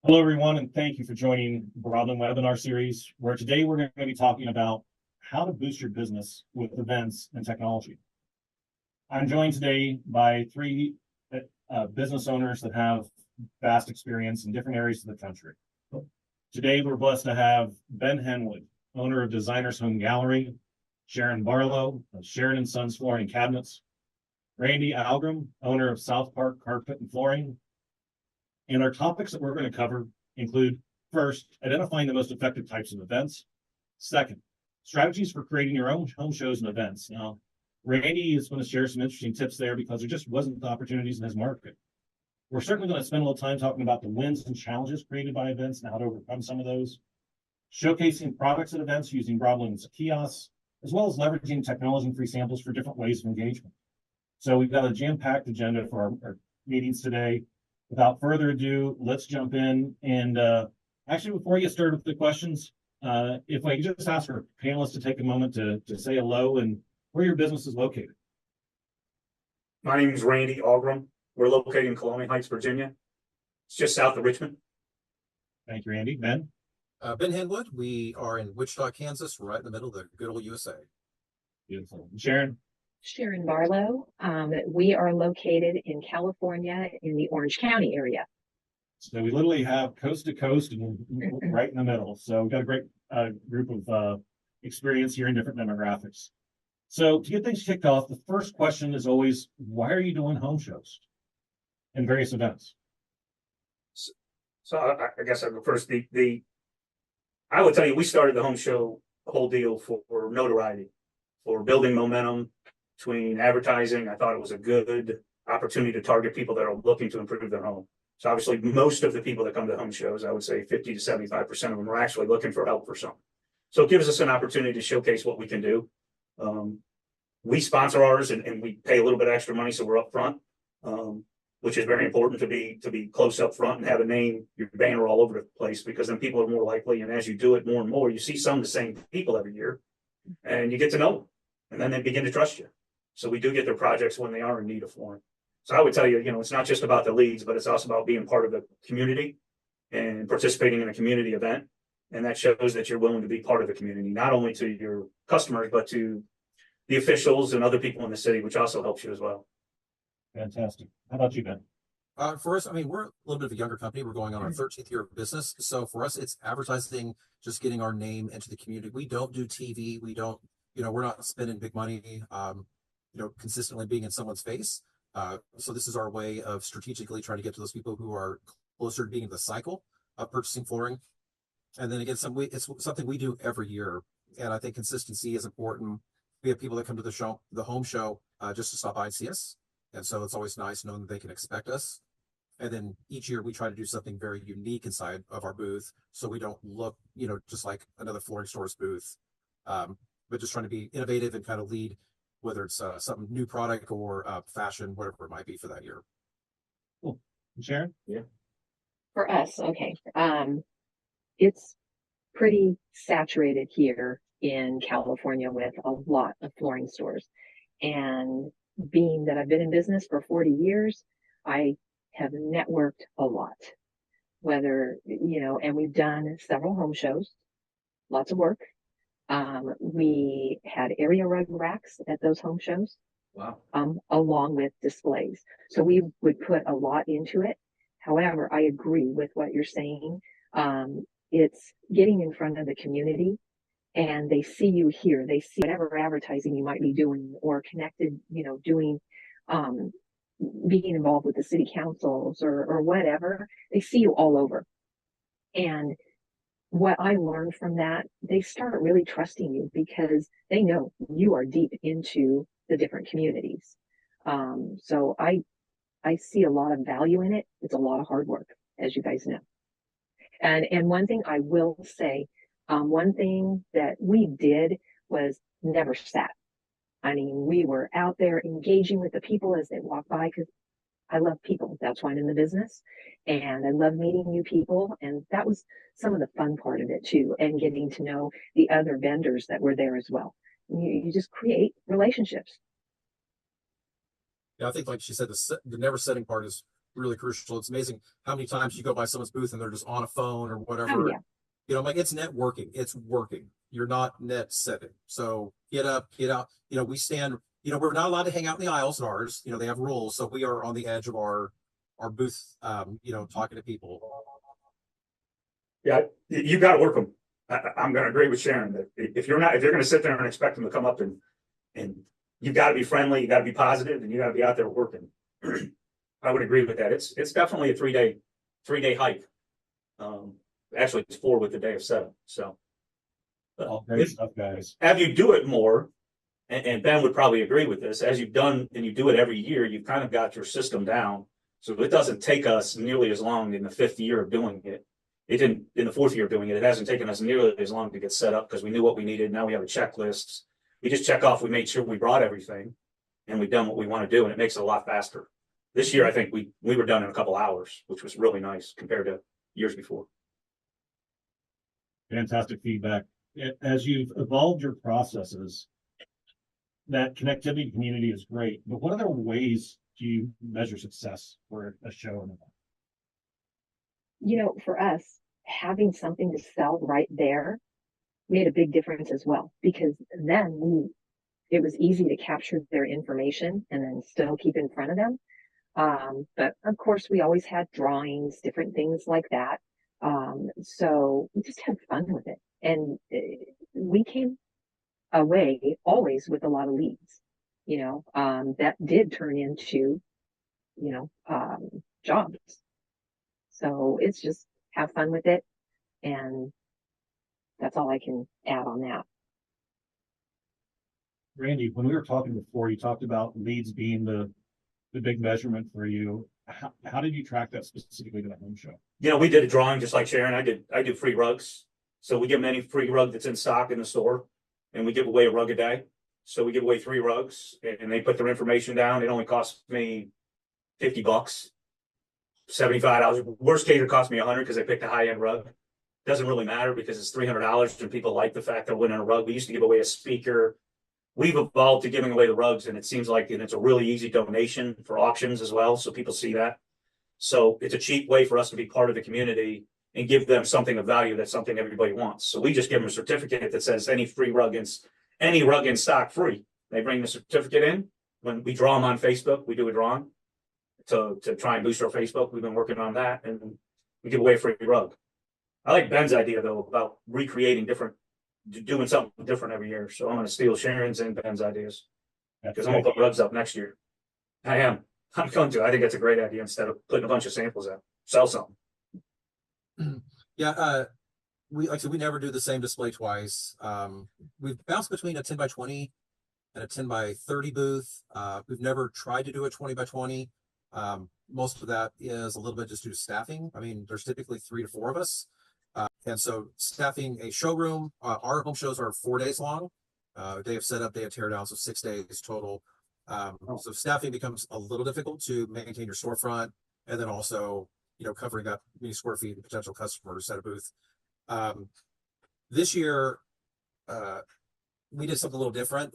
Hello, everyone, and thank you for joining Broadland webinar series, where today we're going to be talking about how to boost your business with events and technology. I'm joined today by three business owners that have vast experience in different areas of the country. Today, we're blessed to have Ben Henwood, owner of Designer's Home Gallery, Sharon Barlow of Sharon Sons Flooring and Cabinets, Randy Algram, owner of Southpark Carpet Flooring. And our topics that we're going to cover include, first, identifying the most effective types of events. Second, strategies for creating your own home shows and events. Now, Randy is going to share some interesting tips there because there just wasn't the opportunities in his market. We're certainly going to spend a little time talking about the wins and challenges created by events and how to overcome some of those, showcasing products at events using Broadland's kiosks, as well as leveraging technology and free samples for different ways of engagement. So we've got a jam-packed agenda for our meetings today. Without further ado, let's jump in. And actually, before we get started with the questions, if I could just ask our panelists to take a moment to say hello and where your business is located. My name is Randy Algram. We're located in Colonial Heights, Virginia. It's just south of Richmond. Thank you, Randy. Ben? Ben Henwood. We are in Wichita, Kansas, right in the middle of the good old USA. Beautiful. Sharon? Sharon Barlow. We are located in California in the Orange County area. So we literally have coast to coast and right in the middle. So we've got a great group of experience here in different demographics. So to get things kicked off, the first question is always, why are you doing home shows and various events? So I guess I'll go first. I would tell you, we started the home show whole deal for notoriety, for building momentum between advertising. I thought it was a good opportunity to target people that are looking to improve their home. So obviously, most of the people that come to home shows, I would say 50 to 75% of them are actually looking for help for something. So it gives us an opportunity to showcase what we can do. We sponsor ours and we pay a little bit extra money, so we're up front, which is very important to be close up front and have a name, your banner all over the place, because then people are more likely. And as you do it more and more, you see some of the same people every year, and you get to know them, and then they begin to trust you. So we do get their projects when they are in need of flooring. So I would tell you, it's not just about the leads, but it's also about being part of the community and participating in a community event. And that shows that you're willing to be part of the community, not only to your customers, but to the officials and other people in the city, which also helps you as well. Fantastic. How about you, Ben? For us, we're a little bit of a younger company. We're going on our 13th year of business. So for us, it's advertising, just getting our name into the community. We don't do TV. We don't, we're not spending big money, consistently being in someone's face. So this is our way of strategically trying to get to those people who are closer to being in the cycle of purchasing flooring. And then again, it's something we do every year. And I think consistency is important. We have people that come to the home show, just to stop by and see us. And so it's always nice knowing that they can expect us. And then each year we try to do something very unique inside of our booth, so we don't look, just like another flooring store's booth, but just trying to be innovative and kind of lead, whether it's some new product or fashion, whatever it might be for that year. Cool. Sharon? Yeah. For us, okay. It's pretty saturated here in California with a lot of flooring stores. And being that I've been in business for 40 years, I have networked a lot. Whether, and we've done several home shows, lots of work. We had area rug racks at those home shows. Wow. Along with displays. So we would put a lot into it. However, I agree with what you're saying. It's getting in front of the community, and they see you here. They see whatever advertising you might be doing or connected, doing, being involved with the city councils or whatever. They see you all over. And what I learned from that, they start really trusting you because they know you are deep into the different communities. So I see a lot of value in it. It's a lot of hard work, as you guys know. And one thing I will say, one thing that we did was never sat. We were out there engaging with the people as they walk by, because I love people. That's why I'm in the business. And I love meeting new people. And that was some of the fun part of it too. And getting to know the other vendors that were there as well. You just create relationships. Yeah, I think like she said, the never setting part is really crucial. It's amazing how many times you go by someone's booth and they're just on a phone or whatever. Oh, yeah. You know, I'm like, it's networking. It's working. You're not net setting. So get up, get out. You know, we stand, you know, we're not allowed to hang out in the aisles in ours. You know, they have rules. So we are on the edge of our booth, you know, talking to people. Yeah, you got to work them. I'm going to agree with Sharon that if you're going to sit there and expect them to come up and you got to be friendly, you got to be positive, and you got to be out there working. I would agree with that. It's definitely a 3-day hike. Actually, it's 4 with the day of 7. So, All great stuff, guys. as you do it more, and Ben would probably agree with this, as you've done and you do it every year, you've kind of got your system down. So it doesn't take us nearly as long in the 5th year of doing it. It didn't in the 4th year of doing it. It hasn't taken us nearly as long to get set up because we knew what we needed. Now we have a checklist. We just check off. We made sure we brought everything, and we've done what we want to do, and it makes it a lot faster. This year, I think we were done in a couple hours, which was really nice compared to years before. Fantastic feedback. As you've evolved your processes, that connectivity community is great, but what other ways do you measure success for a show? You know, for us, having something to sell right there made a big difference as well, because then it was easy to capture their information and then still keep in front of them. But of course, we always had drawings, different things like that. So we just had fun with it. And we came away always with a lot of leads, you know, that did turn into, you know, jobs. So it's just have fun with it. And that's all I can add on that. Randy, when we were talking before, you talked about leads being the big measurement for you. How did you track that specifically to the home show? You know, we did a drawing just like Sharon. I do free rugs. So we give them any free rug that's in stock in the store, and we give away a rug a day. So we give away 3 rugs, and they put their information down. It only costs me $50, $75. Worst case, it cost me $100 because I picked a high-end rug. Doesn't really matter because it's $300, and people like the fact they're winning a rug. We used to give away a speaker. We've evolved to giving away the rugs, and it seems like it's a really easy donation for auctions as well, so people see that. So it's a cheap way for us to be part of the community and give them something of value. That's something everybody wants. So we just give them a certificate that says any rug in stock free. They bring the certificate in. When we draw them on Facebook, we do a drawing to try and boost our Facebook. We've been working on that, and we give away a free rug. I like Ben's idea though about doing something different every year. So I'm going to steal Sharon's and Ben's ideas because I'm going to put rugs up next year. I'm going to. I think that's a great idea instead of putting a bunch of samples out. Sell something. Yeah, like I said, we never do the same display twice. We've bounced between a 10 by 20 and a 10 by 30 booth. We've never tried to do a 20 by 20. Most of that is a little bit just due to staffing. I mean, there's typically 3 to 4 of us. And so staffing a showroom, our home shows are 4 days long, day of setup, day of teardown, so 6 days total. So staffing becomes a little difficult to maintain your storefront, and then also, you know, covering up many square feet and potential customers at a booth. This year, we did something a little different.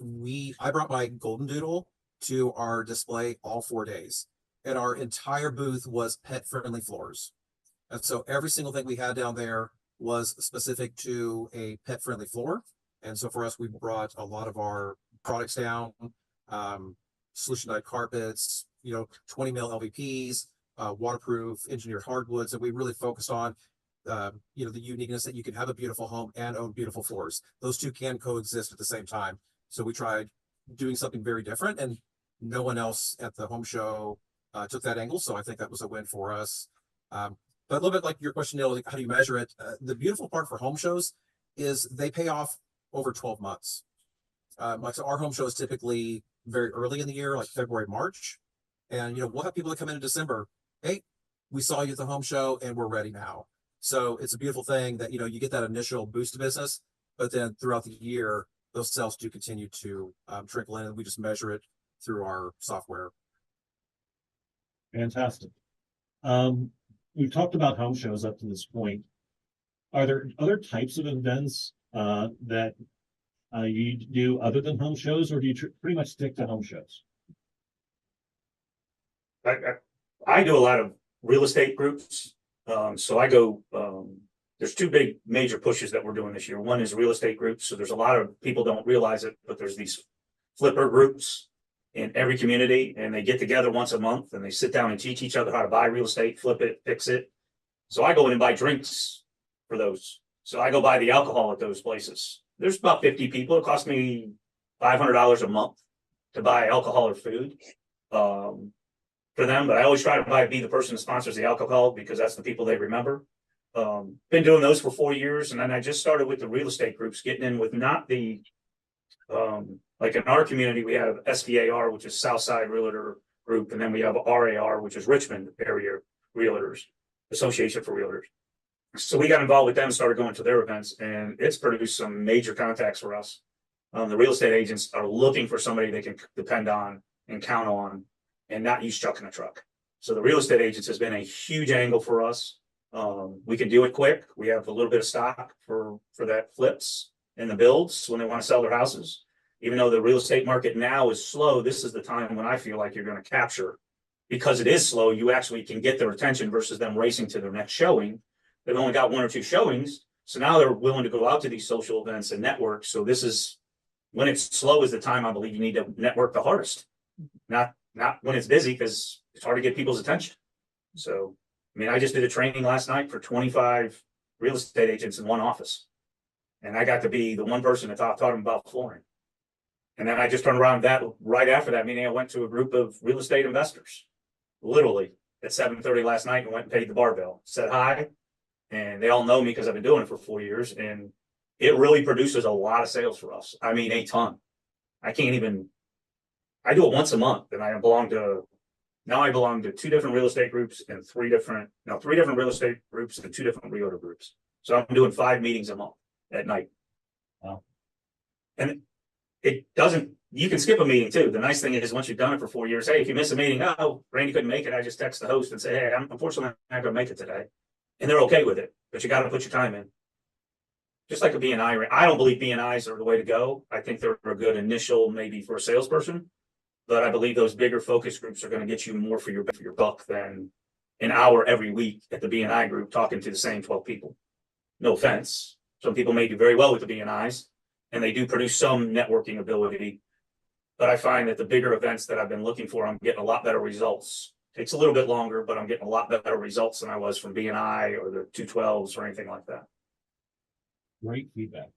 I brought my golden doodle to our display all 4 days, and our entire booth was pet-friendly floors. And so every single thing we had down there was specific to a pet-friendly floor. And so for us, we brought a lot of our products down, solution dyed carpets, you know, 20 mil LVPs, waterproof engineered hardwoods. And we really focused on, you know, the uniqueness that you can have a beautiful home and own beautiful floors. Those two can coexist at the same time. So we tried doing something very different, and no one else at the home show took that angle. So I think that was a win for us. But a little bit like your question, Neil, like how do you measure it? The beautiful part for home shows is they pay off over 12 months. Like so our home show is typically very early in the year, like February, March. And, you know, we'll have people that come in December. Hey, we saw you at the home show and we're ready now. So it's a beautiful thing that, you know, you get that initial boost of business, but then throughout the year, those sales do continue to trickle in, and we just measure it through our software. Fantastic. We've talked about home shows up to this point. Are there other types of events that you do other than home shows, or do you pretty much stick to home shows? I do a lot of real estate groups. So I go, there's two big major pushes that we're doing this year. One is real estate groups. So there's a lot of people don't realize it, but there's these flipper groups in every community, and they get together once a month and they sit down and teach each other how to buy real estate, flip it, fix it. So I go in and buy drinks for those. So I go buy the alcohol at those places. There's about 50 people. It costs me $500 a month to buy alcohol or food for them. But I always try to be the person that sponsors the alcohol because that's the people they remember. Been doing those for 4 years. And then I just started with the real estate groups, getting in with not the, like in our community, we have SDAR, which is Southside Realtor Group. And then we have RAR, which is Richmond Area Realtors, Association for Realtors. So we got involved with them, started going to their events, and it's produced some major contacts for us. The real estate agents are looking for somebody they can depend on and count on and not use chucking a truck. So the real estate agents has been a huge angle for us. We can do it quick. We have a little bit of stock for that flips and the builds when they want to sell their houses. Even though the real estate market now is slow, this is the time when I feel like you're going to capture. Because it is slow, you actually can get their attention versus them racing to their next showing. They've only got 1 or 2 showings. So now they're willing to go out to these social events and network. So this is when it's slow is the time I believe you need to network the hardest. Not when it's busy, because it's hard to get people's attention. So, I mean, I just did a training last night for 25 real estate agents in one office. And I got to be the one person that taught them about flooring. And then I just turned around right after that meeting, I went to a group of real estate investors, literally at 7:30 last night, and went and paid the barbell, said hi. And they all know me because I've been doing it for 4 years, and it really produces a lot of sales for us. I mean, a ton. I do it once a month, and I belong to 2 different real estate groups and 3 different real estate groups and 2 different realtor groups. So I'm doing 5 meetings a month at night. Wow. And you can skip a meeting too. The nice thing is once you've done it for 4 years, hey, if you miss a meeting, oh, Randy couldn't make it. I just text the host and say, hey, I'm unfortunately not going to make it today. And they're okay with it, but you got to put your time in. Just like a BNI. I don't believe BNIs are the way to go. I think they're a good initial maybe for a salesperson, but I believe those bigger focus groups are going to get you more for your buck than an hour every week at the BNI group talking to the same 12 people. No offense. Some people may do very well with the BNIs and they do produce some networking ability, but I find that the bigger events that I've been looking for, I'm getting a lot better results. Takes a little bit longer, but I'm getting a lot better results than I was from BNI or the 212s or anything like that. Great feedback.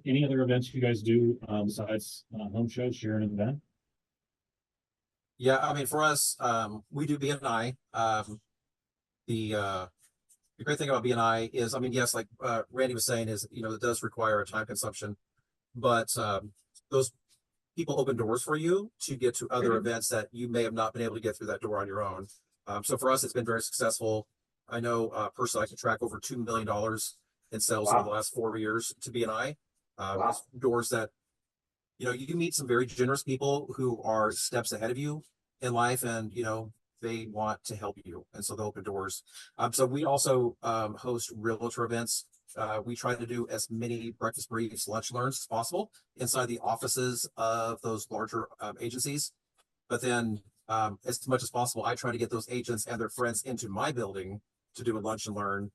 Any other events you guys do besides home shows, Sharon and Ben? Yeah, I mean, for us, we do BNI. The great thing about BNI is, I mean, yes, like Randy was saying, is it does require a time consumption, but those people open doors for you to get to other events that you may have not been able to get through that door on your own. So for us, it's been very successful. I know personally, I can track over $2 million in sales over the last 4 years to BNI. Doors that, you meet some very generous people who are steps ahead of you in life, and, they want to help you. And so they open doors. So we also host realtor events. We try to do as many breakfast briefs, lunch learns as possible inside the offices of those larger agencies. But then as much as possible, I try to get those agents and their friends into my building to do a lunch and learn,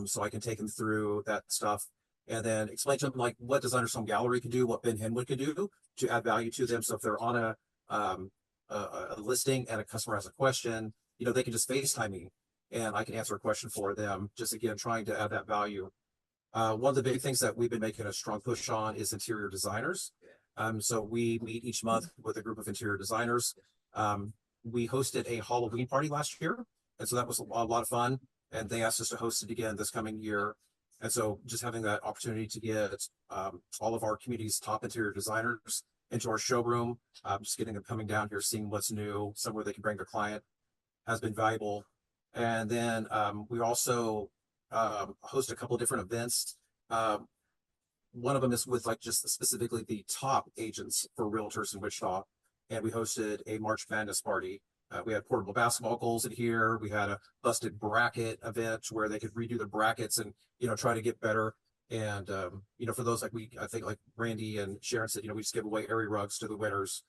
so I can take them through that stuff and then explain to them like what Designer's Home Gallery can do, what Ben Henwood can do to add value to them. So if they're on a listing and a customer has a question, they can just FaceTime me and I can answer a question for them, just again trying to add that value. One of the big things that we've been making a strong push on is interior designers. So we meet each month with a group of interior designers. We hosted a Halloween party last year, and so that was a lot of fun. And they asked us to host it again this coming year. And so just having that opportunity to get all of our community's top interior designers into our showroom, just getting them coming down here, seeing what's new, somewhere they can bring their client, has been valuable. And then we also host a couple of different events. One of them is with just specifically the top agents for realtors in Wichita. And we hosted a March Madness party. We had portable basketball goals in here. We had a busted bracket event where they could redo the brackets and, try to get better. And, for those I think like Randy and Sharon said, we just give away area rugs to the winners.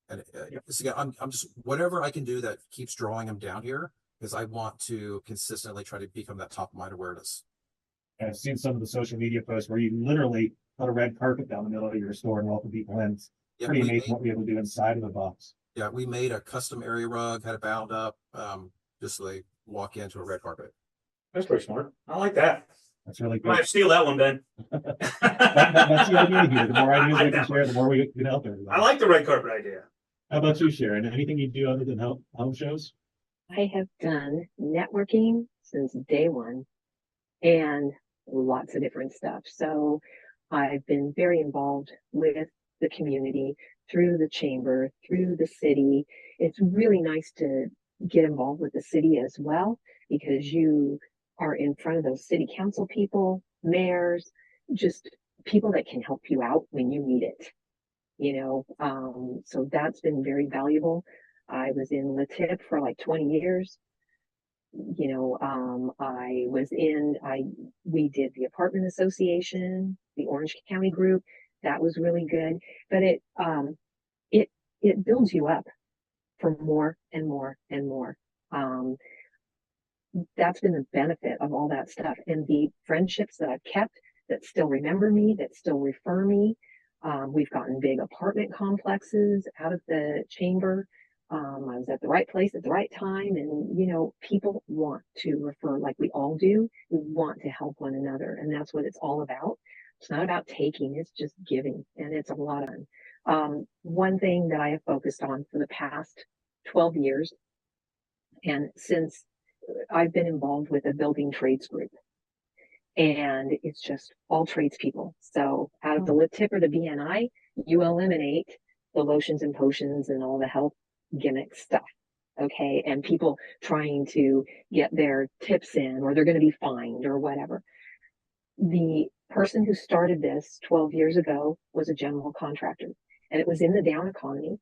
And so again, I'm just whatever I can do that keeps drawing them down here, because I want to consistently try to become that top of mind awareness. And I've seen some of the social media posts where you literally put a red carpet down the middle of your store and welcome people in. It's Yeah, pretty amazing what we're able to do inside of the box. Yeah, we made a custom area rug, had it bound up, just so they walk into a red carpet. That's pretty smart. I like that. That's really I cool. might have to steal that one, Ben. That's the idea here. The more ideas we can share, the more we can help everybody. I like the red carpet idea. How about you, Sharon? Anything you do other than home shows? I have done networking since day one and lots of different stuff. So I've been very involved with the community through the chamber, through the city. It's really nice to get involved with the city as well, because you are in front of those city council people, mayors, just people that can help you out when you need it. So that's been very valuable. I was in LaTip for like 20 years. We did the apartment association, the Orange County group. That was really good, but it builds you up for more and more and more. That's been the benefit of all that stuff, and the friendships that I've kept that still remember me, that still refer me. We've gotten big apartment complexes out of the chamber. I was at the right place at the right time, and people want to refer, like we all do. We want to help one another, and that's what it's all about. It's not about taking, it's just giving, and it's a lot of fun. One thing that I have focused on for the past 12 years, and since I've been involved with a building trades group, and it's just all tradespeople. So out of the lip tip or the BNI, you eliminate the lotions and potions and all the health gimmick stuff. Okay. And people trying to get their tips in, or they're going to be fined or whatever. The person who started this 12 years ago was a general contractor, and it was in the down economy.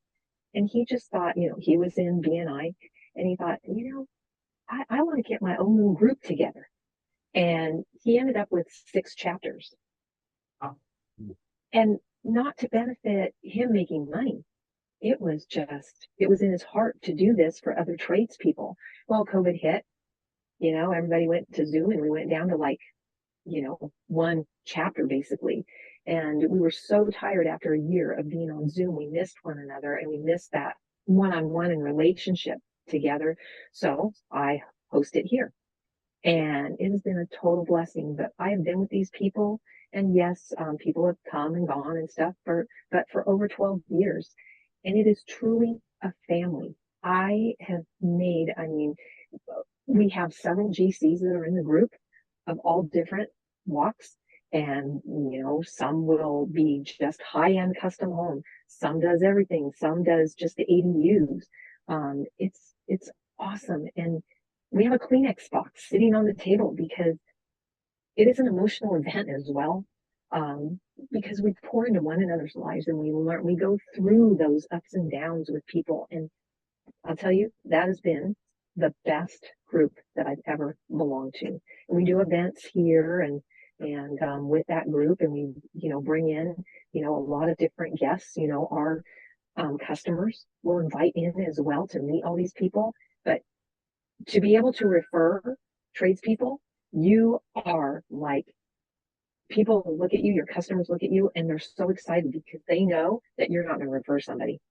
And he just thought, he was in BNI, and he thought, I want to get my own little group together. And he ended up with 6 chapters. And not to benefit him making money. It was in his heart to do this for other tradespeople. Well, COVID hit, everybody went to Zoom, and we went down to 1 chapter basically. And we were so tired after a year of being on Zoom. We missed one another, and we missed that one-on-one and relationship together. So I host it here. And it has been a total blessing. But I have been with these people, and yes, people have come and gone and stuff, but for over 12 years. And it is truly a family. We have several GCs that are in the group of all different walks. And, some will be just high-end custom home. Some does everything. Some does just the ADUs. It's awesome. And we have a Kleenex box sitting on the table, because it is an emotional event as well. Because we pour into one another's lives, and we go through those ups and downs with people. And I'll tell you, that has been the best group that I've ever belonged to. And we do events here and with that group, and we, bring in, a lot of different guests, our customers will invite in as well to meet all these people. But to be able to refer tradespeople, you are like, people look at you, your customers look at you, and they're so excited, because they know that you're not going to refer somebody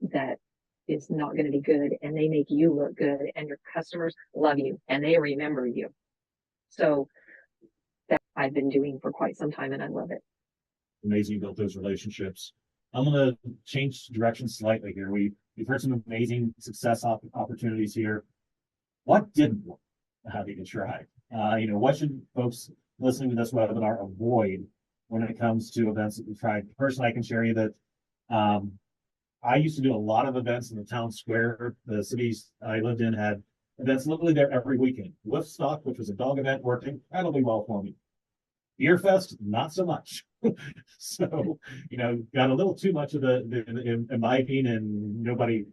that is not going to be good, and they make you look good, and your customers love you, and they remember you. So that I've been doing for quite some time, and I love it. Amazing you built those relationships. I'm going to change direction slightly here. We've heard some amazing success opportunities here. What didn't work? How did you try? What should folks listening to this webinar avoid when it comes to events that we've tried? Personally, I can share you that I used to do a lot of events in the town square. The cities I lived in had events literally there every weekend. Woodstock, which was a dog event, worked incredibly well for me. Beer Fest, not so much. So, got a little too much of the imbibing, and nobody,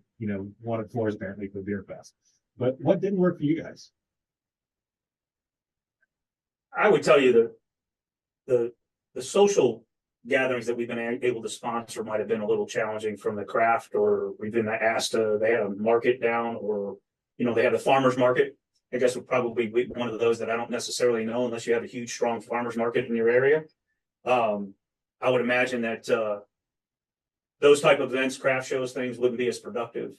wanted floors apparently for Beer Fest. But what didn't work for you guys? I would tell you the social gatherings that we've been able to sponsor might have been a little challenging from the craft, or we've been asked to, they had a market down, or, they had a farmer's market. I guess would probably be one of those that I don't necessarily know unless you have a huge, strong farmer's market in your area. I would imagine that those type of events, craft shows, things wouldn't be as productive.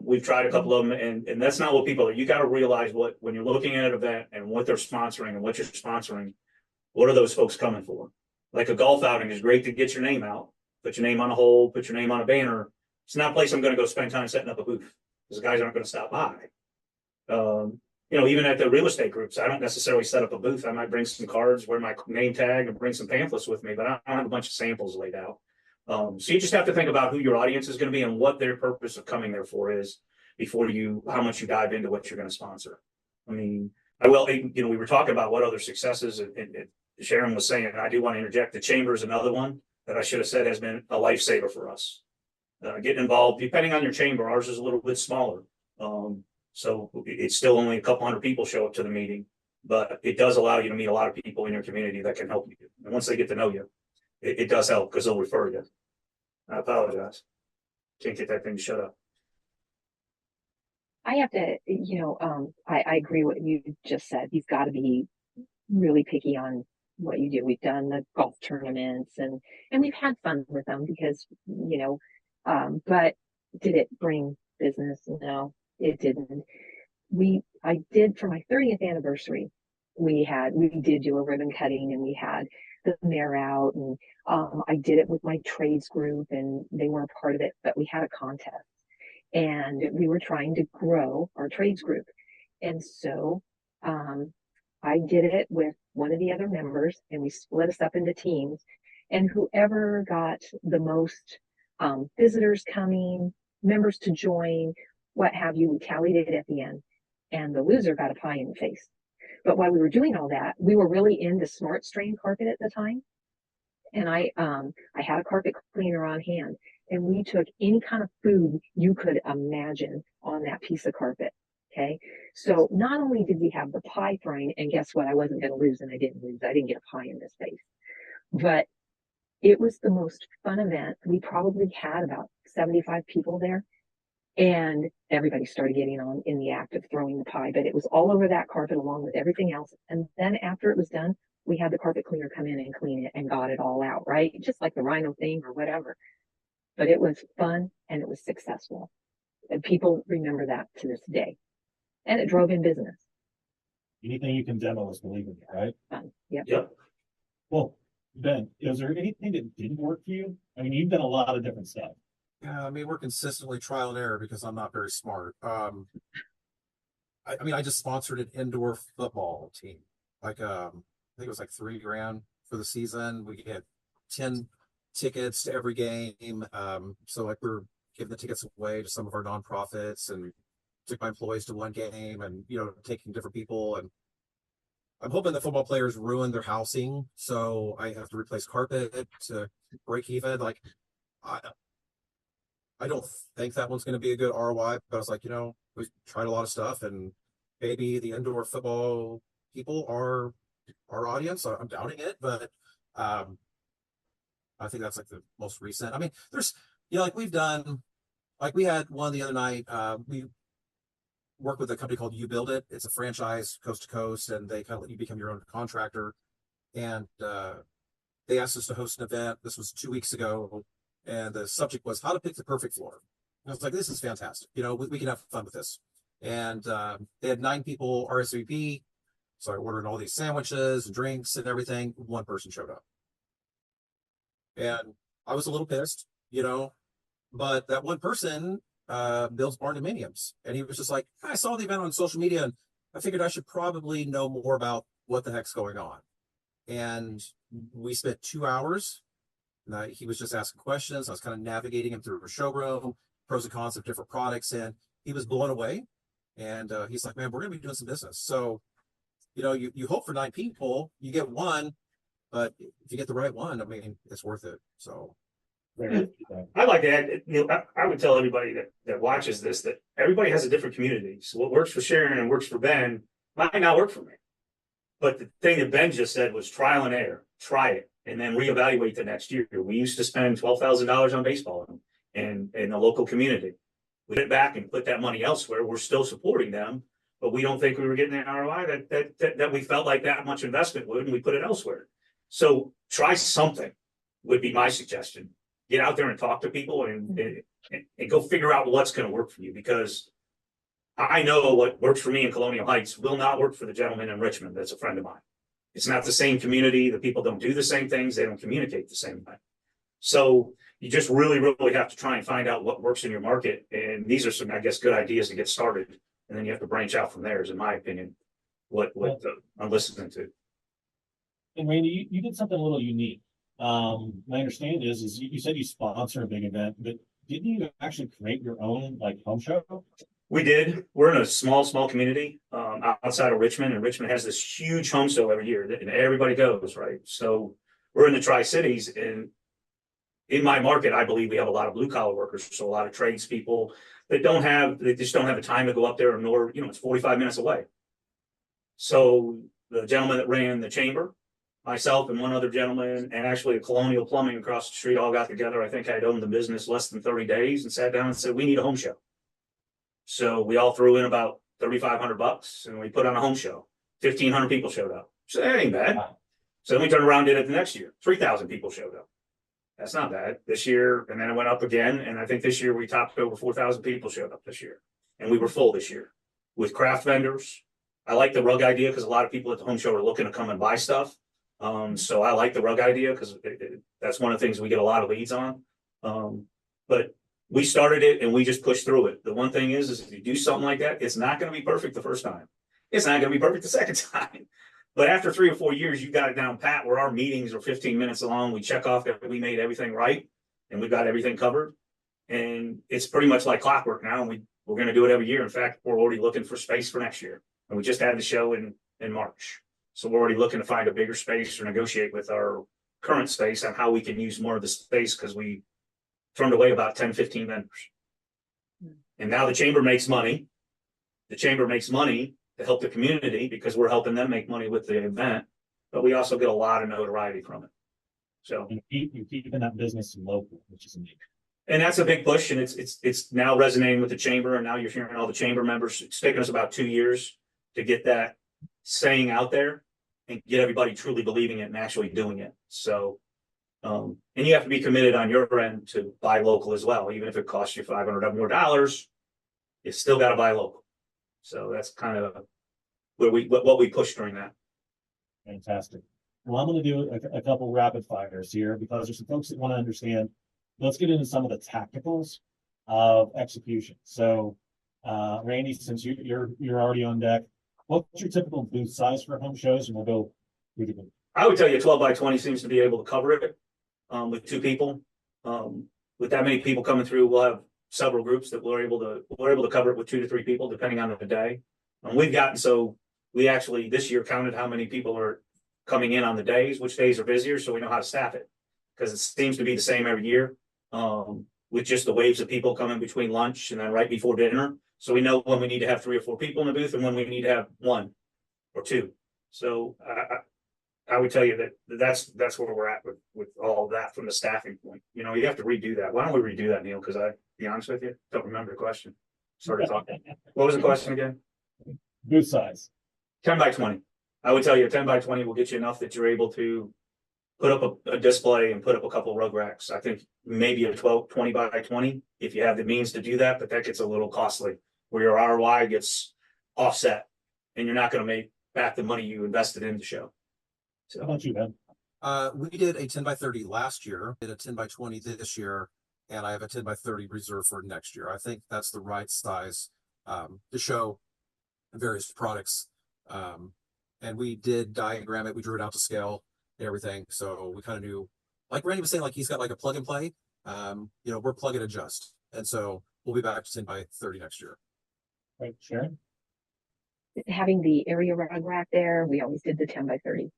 We've tried a couple of them, and that's not what people are. You got to realize when you're looking at an event and what they're sponsoring and what you're sponsoring, what are those folks coming for? Like a golf outing is great to get your name out, put your name on a hole, put your name on a banner. It's not a place I'm going to go spend time setting up a booth because the guys aren't going to stop by. Even at the real estate groups, I don't necessarily set up a booth. I might bring some cards, wear my name tag, and bring some pamphlets with me, but I don't have a bunch of samples laid out. So you just have to think about who your audience is going to be and what their purpose of coming there for is before how much you dive into what you're going to sponsor. I mean, we were talking about what other successes, and Sharon was saying, I do want to interject, the chamber is another one that I should have said has been a lifesaver for us. Getting involved, depending on your chamber, ours is a little bit smaller. So it's still only a couple hundred people show up to the meeting, but it does allow you to meet a lot of people in your community that can help you. And once they get to know you, it does help because they'll refer you. I apologize. Can't get that thing to shut up. I have to, I agree what you just said. You've got to be really picky on what you do. We've done the golf tournaments and we've had fun with them because, but did it bring business? No, it didn't. I did for my 30th anniversary. We did do a ribbon cutting and we had the mayor out and I did it with my trades group and they weren't part of it, but we had a contest and we were trying to grow our trades group. And so I did it with one of the other members and we split us up into teams, and whoever got the most visitors coming, members to join, what have you, we tallied it at the end, and the loser got a pie in the face. But while we were doing all that, we were really into smart strain carpet at the time. And I had a carpet cleaner on hand and we took any kind of food you could imagine on that piece of carpet. Okay. So not only did we have the pie throwing, and guess what? I wasn't going to lose and I didn't lose. I didn't get a pie in this face, but it was the most fun event. We probably had about 75 people there. And everybody started getting on in the act of throwing the pie, but it was all over that carpet along with everything else. And then after it was done, we had the carpet cleaner come in and clean it and got it all out, right? Just like the rhino thing or whatever. But it was fun and it was successful. And people remember that to this day. And it drove in business. Anything you can demo is believable, right? Fun. Yep. Yep. Well, Ben, is there anything that didn't work for you? I mean, you've done a lot of different stuff. Yeah, I mean, we're consistently trial and error because I'm not very smart. I just sponsored an indoor football team. I think it was like $3,000 for the season. We get 10 tickets to every game. So like we're giving the tickets away to some of our nonprofits and took my employees to one game and, taking different people. And I'm hoping the football players ruin their housing. So I have to replace carpet to break even. Like, I don't think that one's going to be a good ROI, but I was like, we've tried a lot of stuff and maybe the indoor football people are our audience. So I'm doubting it, but I think that's like the most recent. I mean, there's, like we've done, like we had one the other night. We work with a company called You Build It. It's a franchise coast to coast, and they kind of let you become your own contractor. And they asked us to host an event. This was 2 weeks ago. And the subject was how to pick the perfect floor. And I was like, this is fantastic. We can have fun with this. And they had 9 people RSVP. So I ordered all these sandwiches and drinks and everything. One person showed up. And I was a little pissed, but that one person builds barn dominiums. And he was just like, I saw the event on social media and I figured I should probably know more about what the heck's going on. And we spent 2 hours. He was just asking questions. I was kind of navigating him through a showroom, pros and cons of different products, and he was blown away. And he's like, man, we're going to be doing some business. So, you hope for 9 people, you get one, but if you get the right one, I mean, it's worth it. So I'd like to add, I would tell everybody that watches this that everybody has a different community. So what works for Sharon and works for Ben might not work for me. But the thing that Ben just said was trial and error. Try it. and then reevaluate the next year. We used to spend $12,000 on baseball and in the local community. We went back and put that money elsewhere. We're still supporting them, but we don't think we were getting the ROI that we felt like that much investment would, and we put it elsewhere. So try something would be my suggestion. Get out there and talk to people and go figure out what's going to work for you, because I know what works for me in Colonial Heights will not work for the gentleman in Richmond that's a friend of mine. It's not the same community. The people don't do the same things. They don't communicate the same way. So you just really, really have to try and find out what works in your market. And these are some, I guess, good ideas to get started. And then you have to branch out from there, is in my opinion, what I'm listening to. And Randy, you did something a little unique. My understanding is you said you sponsor a big event, but didn't you actually create your own like home show? We did. We're in a small community outside of Richmond, and Richmond has this huge home show every year, and everybody goes, right? So we're in the Tri-Cities, and in my market, I believe we have a lot of blue collar workers, so a lot of tradespeople that they just don't have the time to go up there, nor, it's 45 minutes away. So the gentleman that ran the chamber, myself and one other gentleman, and actually a Colonial Plumbing across the street, all got together. I think I'd owned the business less than 30 days and sat down and said, we need a home show. So we all threw in about $3,500 and we put on a home show. 1,500 people showed up. So that ain't bad. So then we turned around and did it the next year. 3,000 people showed up. That's not bad. This year, and then it went up again. And I think this year we topped over 4,000 people showed up this year. And we were full this year with craft vendors. I like the rug idea because a lot of people at the home show are looking to come and buy stuff. So I like the rug idea because that's one of the things we get a lot of leads on. But we started it and we just pushed through it. The one thing is if you do something like that, it's not going to be perfect the first time. It's not going to be perfect the second time. But after 3 or 4 years, you got it down pat where our meetings are 15 minutes long. We check off that we made everything right and we've got everything covered. And it's pretty much like clockwork now. And we're going to do it every year. In fact, we're already looking for space for next year. And we just had the show in March. So we're already looking to find a bigger space or negotiate with our current space on how we can use more of the space because we turned away about 10, 15 vendors. And now the chamber makes money. The chamber makes money to help the community because we're helping them make money with the event, but we also get a lot of notoriety from it. So you're keeping that business local, which is neat. And that's a big push, and it's now resonating with the chamber, and now you're hearing all the chamber members. It's taken us about 2 years to get that saying out there and get everybody truly believing it and actually doing it. So, and you have to be committed on your end to buy local as well. Even if it costs you $500 more, you still got to buy local. So that's kind of where what we push during that. Fantastic. Well, I'm going to do a couple rapid fires here because there's some folks that want to understand. Let's get into some of the tacticals of execution. So, Randy, since you're already on deck, what's your typical booth size for home shows? And we'll go through the booth. I would tell you 12 by 20 seems to be able to cover it with 2 people. With that many people coming through, we'll have several groups that we're able to cover it with 2 to 3 people, depending on the day. We've gotten so we actually this year counted how many people are coming in on the days, which days are busier, so we know how to staff it because it seems to be the same every year. With just the waves of people coming between lunch and then right before dinner. So we know when we need to have 3 or 4 people in the booth and when we need to have 1 or 2. So I would tell you that's where we're at with all of that from the staffing point. You have to redo that. Why don't we redo that, Neil? Because I be honest with you, don't remember the question. Started talking. What was the question again? Booth size. 10 by 20. I would tell you 10 by 20 will get you enough that you're able to put up a display and put up a couple rug racks. I think maybe a 20 by 20 if you have the means to do that, but that gets a little costly where your ROI gets offset and you're not going to make back the money you invested in the show. So how about you, Ben? We did a 10 by 30 last year, did a 10 by 20 this year, and I have a 10 by 30 reserved for next year. I think that's the right size to show various products. And we did diagram it. We drew it out to scale and everything. So we kind of knew, like Randy was saying, like he's got like a plug and play. We're plug and adjust. And so we'll be back to 10 by 30 next year. Right, Sharon? Having the area rug rack there, we always did the 10 by 30.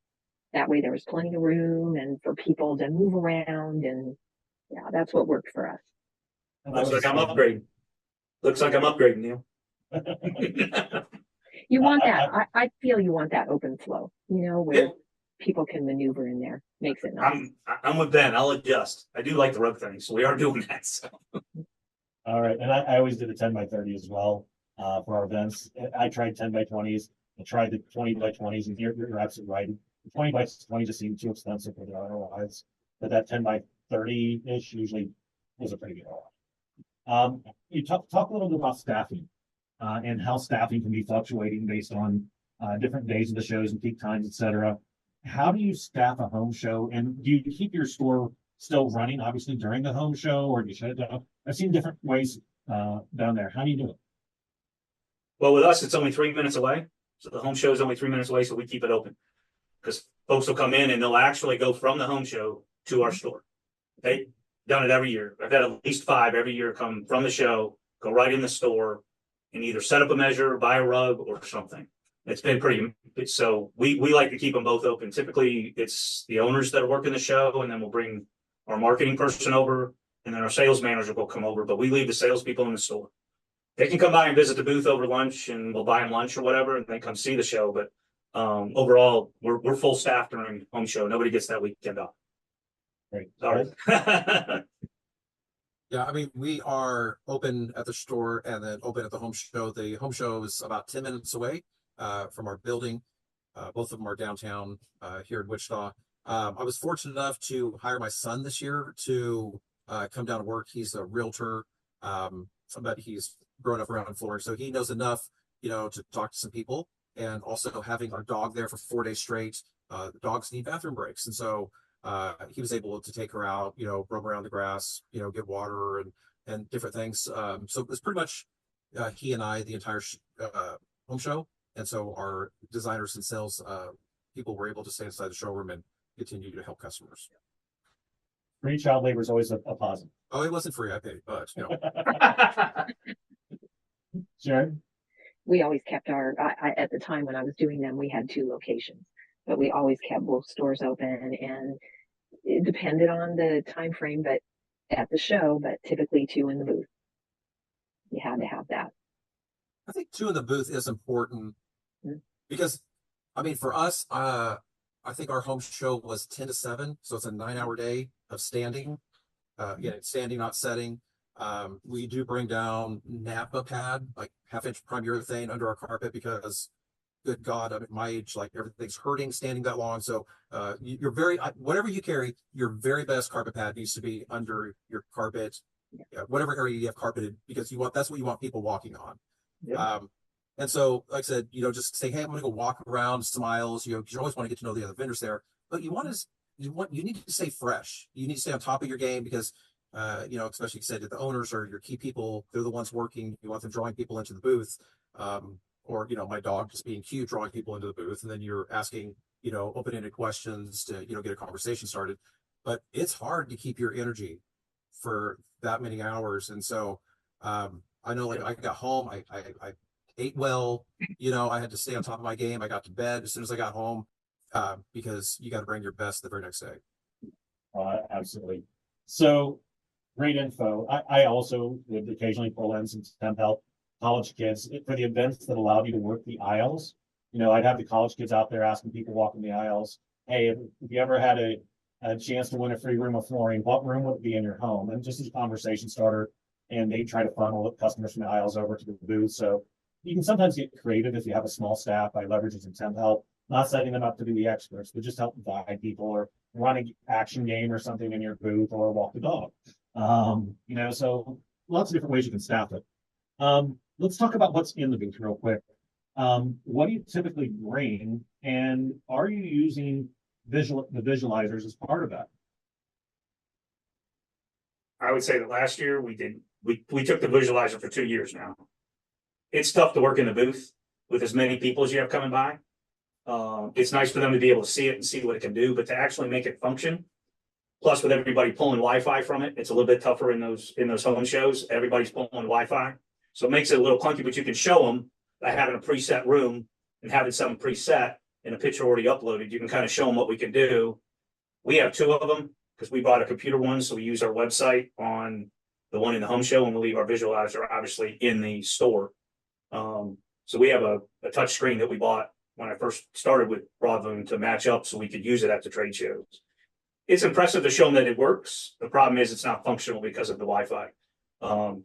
That way there was plenty of room and for people to move around, and yeah, that's what worked for us. looks like I'm upgrading, Neil. You want that. I feel you want that open flow, where people can maneuver in there. Makes it nice. I'm with Ben. I'll adjust. I do like the rug thing, so we are doing that. So. All right, and I always did a 10x30 as well for our events. I tried 10x20s. I tried the 20x20s, and you're absolutely right. The 20x20 just seemed too expensive for the ROIs, but that 10x30-ish usually was a pretty good ROI. You talk a little bit about staffing and how staffing can be fluctuating based on different days of the shows and peak times, et cetera. How do you staff a home show, and do you keep your store still running, obviously, during the home show, or do you shut it down? I've seen different ways down there. How do you do it? Well, with us, it's only 3 minutes away. So the home show is only 3 minutes away, so we keep it open. Because folks will come in and they'll actually go from the home show to our store. They've done it every year. I've had at least 5 every year come from the show, go right in the store, and either set up a measure, buy a rug, or something. It's been pretty, so we like to keep them both open. Typically, it's the owners that are working the show, and then we'll bring our marketing person over, and then our sales manager will come over, but we leave the salespeople in the store. They can come by and visit the booth over lunch, and we'll buy them lunch or whatever, and they come see the show. But overall, we're full staff during home show. Nobody gets that weekend off. Great. Sorry. Yeah, I mean, we are open at the store and then open at the home show. The home show is about 10 minutes away from our building. Both of them are downtown here in Wichita. I was fortunate enough to hire my son this year to come down to work. He's a realtor, but he's grown up around Florida, so he knows enough, to talk to some people. And also having our dog there for 4 days straight, the dogs need bathroom breaks, and so he was able to take her out, roam around the grass, get water and different things. So it was pretty much he and I the entire home show, and so our designers and sales people were able to stay inside the showroom and continue to help customers. Free child labor is always a positive. Oh, it wasn't free, I paid, but Sharon? We always kept at the time when I was doing them, we had 2 locations, but we always kept both stores open, and it depended on the time frame, but at the show, but typically 2 in the booth. You had to have that. I think 2 in the booth is important because, I mean, for us, I think our home show was 10 to 7, so it's a 9-hour day of standing. Standing, not setting. We do bring down Napa pad, like 1/2-inch polyurethane under our carpet because, good God, at my age, like everything's hurting standing that long. So you're whatever you carry, your very best carpet pad needs to be under your carpet, whatever area you have carpeted, because that's what you want people walking on. Yeah. And so, like I said, just say, hey, I'm going to go walk around, smiles. You always want to get to know the other vendors there, but you need to stay fresh. You need to stay on top of your game because, especially you said that the owners are your key people. They're the ones working. You want them drawing people into the booth. Or, my dog just being cute, drawing people into the booth. And then you're asking, open-ended questions to, get a conversation started. But it's hard to keep your energy for that many hours. And so I know, like, I got home, I ate well, I had to stay on top of my game. I got to bed as soon as I got home because you got to bring your best the very next day. Absolutely. So great info. I also would occasionally pull in some temp help. College kids for the events that allowed you to work the aisles. I'd have the college kids out there asking people walking the aisles, hey, if you ever had a chance to win a free room of flooring, what room would be in your home? And just as a conversation starter, and they try to funnel customers from the aisles over to the booth. So you can sometimes get creative if you have a small staff by leveraging some temp help, not setting them up to be the experts, but just help guide people or run an action game or something in your booth or walk the dog. So lots of different ways you can staff it. Let's talk about what's in the booth real quick. What do you typically bring, and are you using the visualizers as part of that? I would say that last year we took the visualizer for 2 years now. It's tough to work in the booth with as many people as you have coming by. It's nice for them to be able to see it and see what it can do, but to actually make it function, plus with everybody pulling Wi-Fi from it, it's a little bit tougher in those home shows. Everybody's pulling Wi-Fi. So it makes it a little clunky, but you can show them by having a preset room and having something preset and a picture already uploaded. You can kind of show them what we can do. We have 2 of them because we bought a computer one. So we use our website on the one in the home show, and we leave our visualizer obviously in the store. So we have a touch screen that we bought when I first started with Broadloom to match up so we could use it at the trade shows. It's impressive to show them that it works. The problem is it's not functional because of the Wi-Fi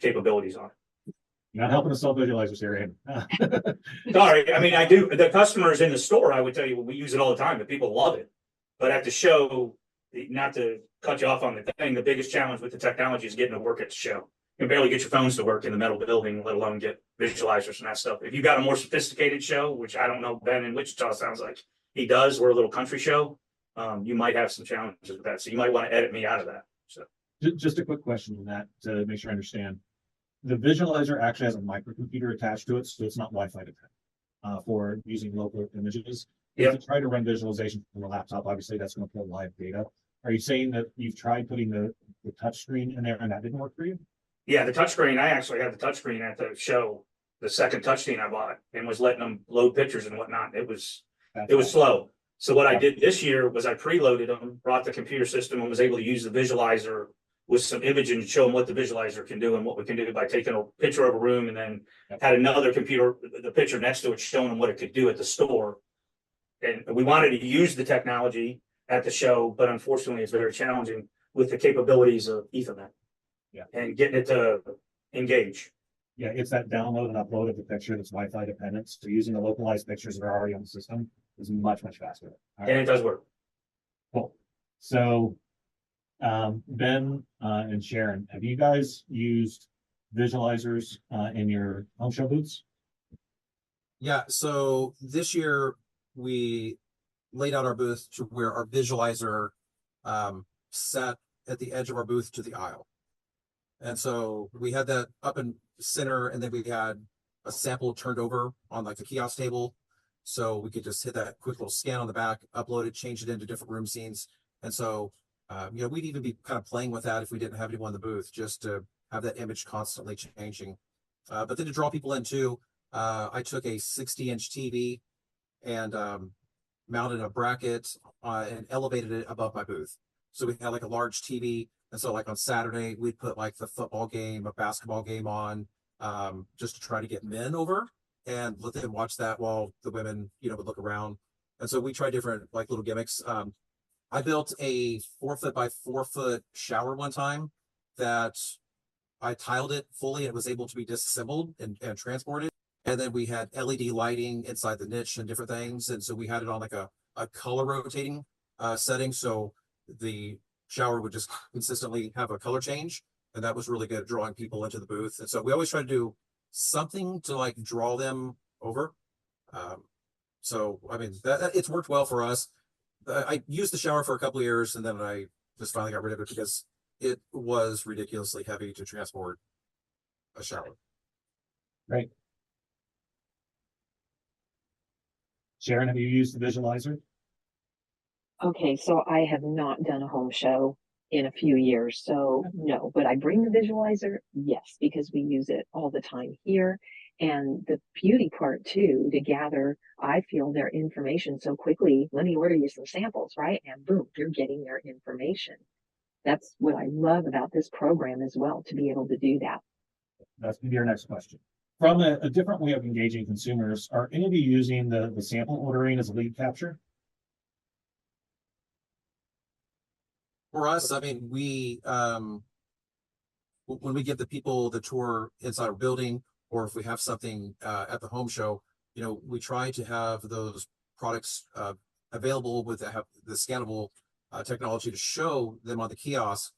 capabilities on it. You're not helping us sell visualizers here, Abe. Sorry, I mean, I do. The customers in the store, I would tell you, we use it all the time, but people love it. But at the show, not to cut you off on the thing, the biggest challenge with the technology is getting to work at the show. You can barely get your phones to work in the metal building, let alone get visualizers and that stuff. If you got a more sophisticated show, which I don't know, Ben in Wichita sounds like he does, we're a little country show. You might have some challenges with that. So you might want to edit me out of that. So Just a quick question on that to make sure I understand. The visualizer actually has a microcomputer attached to it, so it's not Wi-Fi dependent for using local images. If you try to run visualization from a laptop, obviously that's going to pull live data. Are you saying that you've tried putting the touch screen in there and that didn't work for you? yeah, the touchscreen, I actually had the touchscreen at the show, the second touchscreen I bought, and was letting them load pictures and whatnot. It was slow. So what I did this year was I preloaded them, brought the computer system, and was able to use the visualizer with some imaging to show them what the visualizer can do and what we can do by taking a picture of a room, and then had another computer, the picture next to it, showing them what it could do at the store. And we wanted to use the technology at the show, but unfortunately it's very challenging with the capabilities of Ethernet. And getting it to engage. Yeah, it's that download and upload of the picture that's Wi-Fi dependent. So using the localized pictures that are already on the system is much, much faster. And it does work. Cool. So, Ben and Sharon, have you guys used visualizers in your home show booths? Yeah, so this year we laid out our booth to where our visualizer sat at the edge of our booth to the aisle. And so we had that up in center, and then we had a sample turned over on like the kiosk table. So we could just hit that quick little scan on the back, upload it, change it into different room scenes. And so, we'd even be kind of playing with that if we didn't have anyone in the booth, just to have that image constantly changing. But then to draw people in too, I took a 60-inch TV and mounted a bracket and elevated it above my booth. So we had like a large TV. And so like on Saturday, we'd put like the football game, a basketball game on, just to try to get men over and let them watch that while the women, would look around. And so we tried different like little gimmicks. I built a 4-foot by 4-foot shower one time that I tiled it fully and it was able to be disassembled and transported. And then we had LED lighting inside the niche and different things. And so we had it on like a color rotating setting. So the shower would just consistently have a color change, and that was really good at drawing people into the booth. And so we always try to do something to like draw them over. So I mean that it's worked well for us. I used the shower for a couple of years, and then I just finally got rid of it because it was ridiculously heavy to transport a shower. Right. Sharon, have you used the visualizer? Okay, so I have not done a home show in a few years, so no, but I bring the visualizer, yes, because we use it all the time here. And the beauty part too, to gather, I feel, their information so quickly. Let me order you some samples, right? And boom, you're getting their information. That's what I love about this program as well, to be able to do that. That's gonna be our next question. From a different way of engaging consumers, are any of you using the sample ordering as a lead capture? For us, I mean, we when we give the people the tour inside our building, or if we have something at the home show, we try to have those products available with the scannable technology to show them on the kiosk,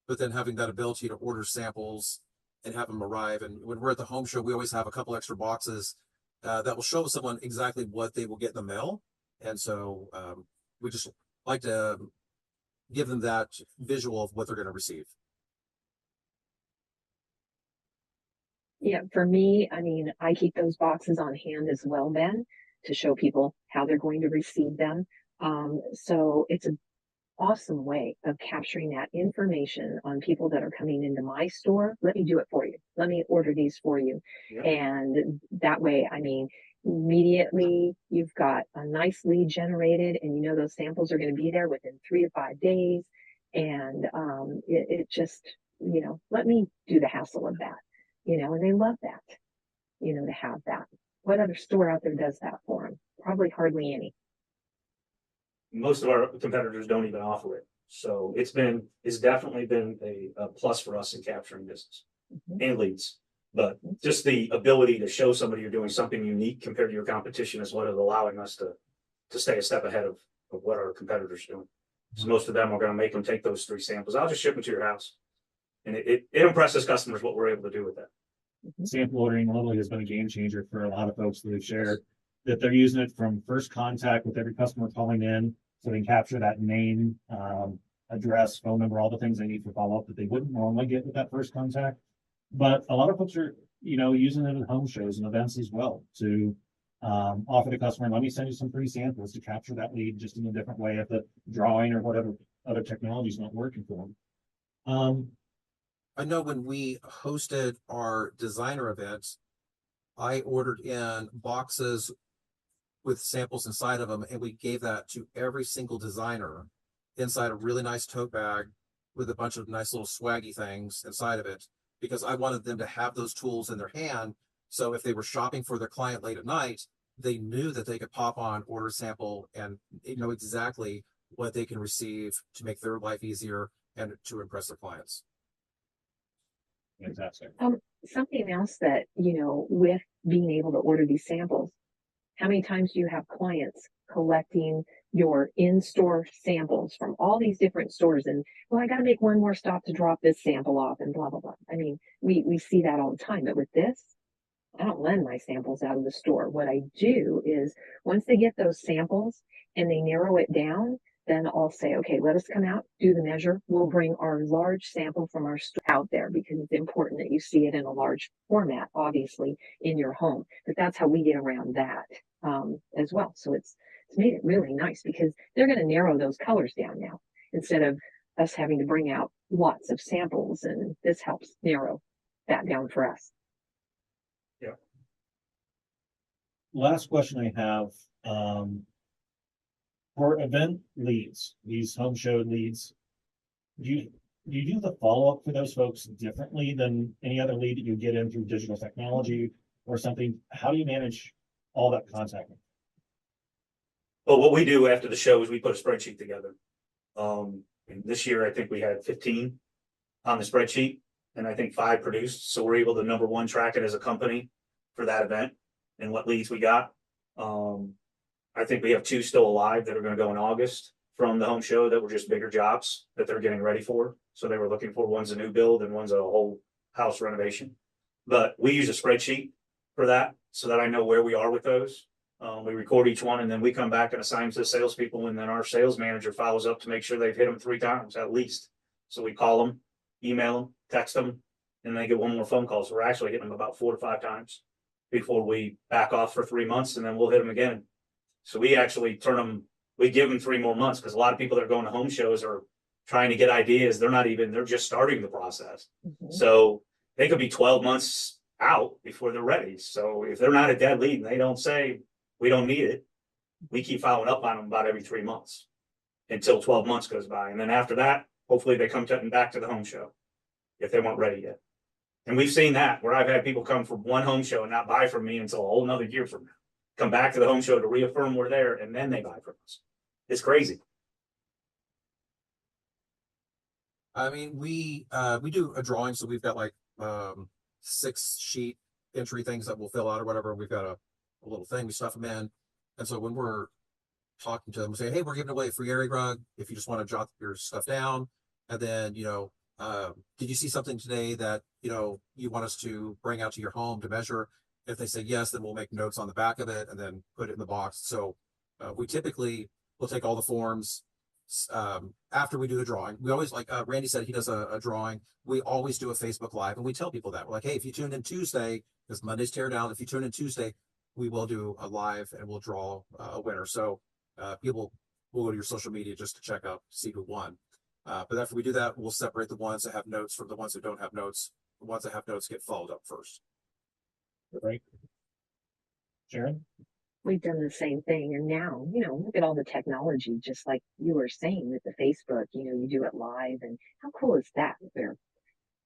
but then having that ability to order samples and have them arrive. And when we're at the home show, we always have a couple extra boxes that will show someone exactly what they will get in the mail. And so we just like to give them that visual of what they're going to receive. Yeah, for me, I mean, I keep those boxes on hand as well, Ben, to show people how they're going to receive them. So it's an awesome way of capturing that information on people that are coming into my store. Let me do it for you. Let me order these for you. Yep. And that way, I mean, immediately you've got a nice lead generated, and those samples are going to be there within 3 to 5 days. And it just, let me do the hassle of that, and they love that, to have that. What other store out there does that for them? Probably hardly any. Most of our competitors don't even offer it. So it's definitely been a plus for us in capturing business and leads. But just the ability to show somebody you're doing something unique compared to your competition is what is allowing us to stay a step ahead of what our competitors are doing. So most of them are going to make them take those 3 samples. I'll just ship them to your house. And it impresses customers what we're able to do with that. Sample ordering literally has been a game changer for a lot of folks that have shared that they're using it from first contact with every customer calling in, so they can capture that name, address, phone number, all the things they need for follow-up that they wouldn't normally get with that first contact. But a lot of folks are, using it at home shows and events as well to offer the customer, let me send you some free samples to capture that lead just in a different way if the drawing or whatever other technology is not working for them. I know when we hosted our designer event, I ordered in boxes with samples inside of them, and we gave that to every single designer inside a really nice tote bag with a bunch of nice little swaggy things inside of it, because I wanted them to have those tools in their hand. So if they were shopping for their client late at night, they knew that they could pop on, order a sample, and know exactly what they can receive to make their life easier and to impress their clients. Fantastic. Something else that, with being able to order these samples, how many times do you have clients collecting your in-store samples from all these different stores? And, well, I got to make one more stop to drop this sample off and blah, blah, blah. I mean, we see that all the time. But with this, I don't lend my samples out of the store. What I do is once they get those samples and they narrow it down, then I'll say, okay, let us come out, do the measure. We'll bring our large sample from our store out there because it's important that you see it in a large format, obviously, in your home. But that's how we get around that as well. So it's made it really nice because they're going to narrow those colors down now instead of us having to bring out lots of samples. And this helps narrow that down for us. Yeah. Last question I have, for event leads, these home show leads, do you do the follow-up for those folks differently than any other lead that you get in through digital technology or something? How do you manage all that contact? Well, what we do after the show is we put a spreadsheet together. And this year, I think we had 15 on the spreadsheet, and I think 5 produced. So we're able to, number one, track it as a company for that event and what leads we got. I think we have 2 still alive that are going to go in August from the home show that were just bigger jobs that they're getting ready for. So they were looking for, one's a new build and one's a whole house renovation. But we use a spreadsheet for that so that I know where we are with those. We record each one and then we come back and assign to the salespeople, and then our sales manager follows up to make sure they've hit them 3 times at least. So we call them, email them, text them, and they get one more phone call. So we're actually hitting them about 4 to 5 times before we back off for 3 months, and then we'll hit them again. So we actually we give them 3 more months, because a lot of people that are going to home shows are trying to get ideas. They're just starting the process. Mm-hmm. So they could be 12 months out before they're ready. So if they're not a dead lead and they don't say, we don't need it, we keep following up on them about every 3 months until 12 months goes by. And then after that, hopefully they come back to the home show if they weren't ready yet. And we've seen that where I've had people come from one home show and not buy from me until a whole nother year from now. Come back to the home show to reaffirm we're there, and then they buy from us. It's crazy. I mean, we do a drawing, so we've got like 6 sheet entry things that we'll fill out or whatever. We've got a little thing, we stuff them in. And so when we're talking to them, we say, hey, we're giving away a free area rug if you just want to jot your stuff down. And then, did you see something today that, you want us to bring out to your home to measure? If they say yes, then we'll make notes on the back of it and then put it in the box. So we typically will take all the forms after we do the drawing. We always, like Randy said, he does a drawing. We always do a Facebook Live, and we tell people that. We're like, hey, if you tune in Tuesday, because Monday's tear down, if you tune in Tuesday, we will do a live and we'll draw a winner. So people will go to your social media just to check out, see who won. But after we do that, we'll separate the ones that have notes from the ones that don't have notes. The ones that have notes get followed up first. Right. Sharon? We've done the same thing. And now, look at all the technology, just like you were saying with the Facebook, you do it live. And how cool is that? Where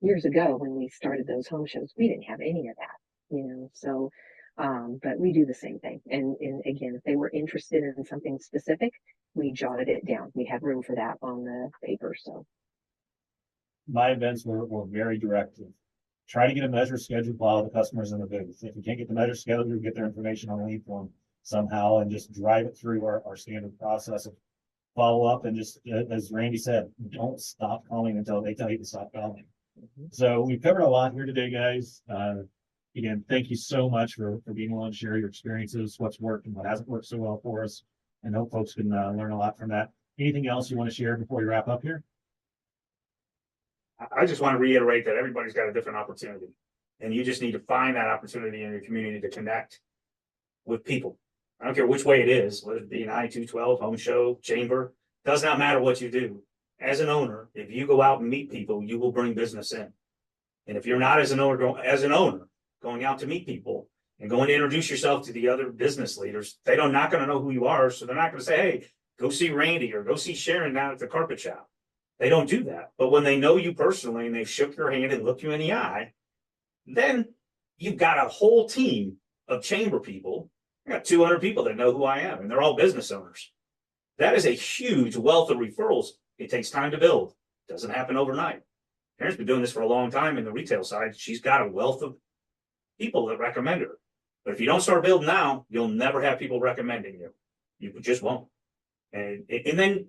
years ago when we started those home shows, we didn't have any of that, so But we do the same thing. And again, if they were interested in something specific, we jotted it down. We had room for that on the paper. So My events were very directive. Try to get a measure scheduled while the customer's in the booth. If you can't get the measure scheduled, you get their information on lead form somehow and just drive it through our standard process of follow up. And just as Randy said, don't stop calling until they tell you to stop calling. So we've covered a lot here today, guys. Again, thank you so much for being willing to share your experiences, what's worked and what hasn't worked so well for us. And hope folks can learn a lot from that. Anything else you want to share before we wrap up here? I just want to reiterate that everybody's got a different opportunity, and you just need to find that opportunity in your community to connect with people. I don't care which way it is, whether it be an I-212, home show, chamber, does not matter what you do. As an owner, if you go out and meet people, you will bring business in. And if you're not as an owner, going out to meet people and going to introduce yourself to the other business leaders, they're not going to know who you are. So they're not going to say, hey, go see Randy or go see Sharon down at the carpet shop. They don't do that. But when they know you personally and they've shook your hand and looked you in the eye, then you've got a whole team of chamber people. I got 200 people that know who I am, and they're all business owners. That is a huge wealth of referrals. It takes time to build. It doesn't happen overnight. Karen's been doing this for a long time in the retail side. She's got a wealth of people that recommend her. But if you don't start building now, you'll never have people recommending you. You just won't. And then,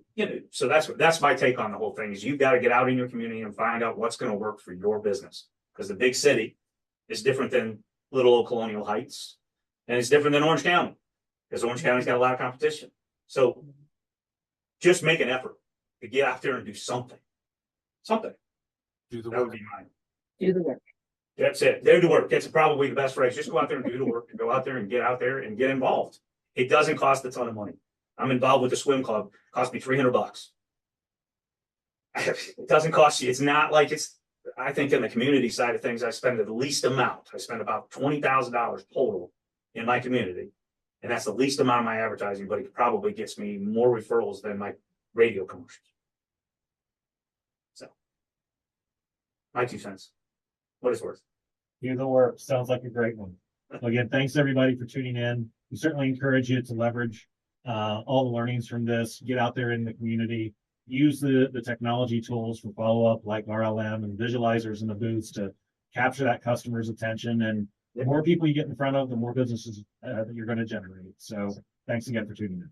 so that's my take on the whole thing is you've got to get out in your community and find out what's going to work for your business. Because the big city is different than little old Colonial Heights. And it's different than Orange County. Because Orange County's got a lot of competition. So just make an effort to get out there and do something. Something. Do the That would work. be mine. do the work. That's it. Do the work. That's probably the best phrase. Just go out there and do the work. And go out there and get involved. It doesn't cost a ton of money. I'm involved with the swim club. It cost me $300. It doesn't cost you. It's not like I think in the community side of things, I spend the least amount. I spend about $20,000 total in my community. And that's the least amount of my advertising, but it probably gets me more referrals than my radio commercials. So my 2 cents. What it's worth. Do the work. Sounds like a great one. So again, thanks everybody for tuning in. We certainly encourage you to leverage all the learnings from this, get out there in the community, use the technology tools for follow-up like RLM and visualizers in the booths to capture that customer's attention. And the more people you get in front of, the more businesses that you're going to generate. So thanks again for tuning in.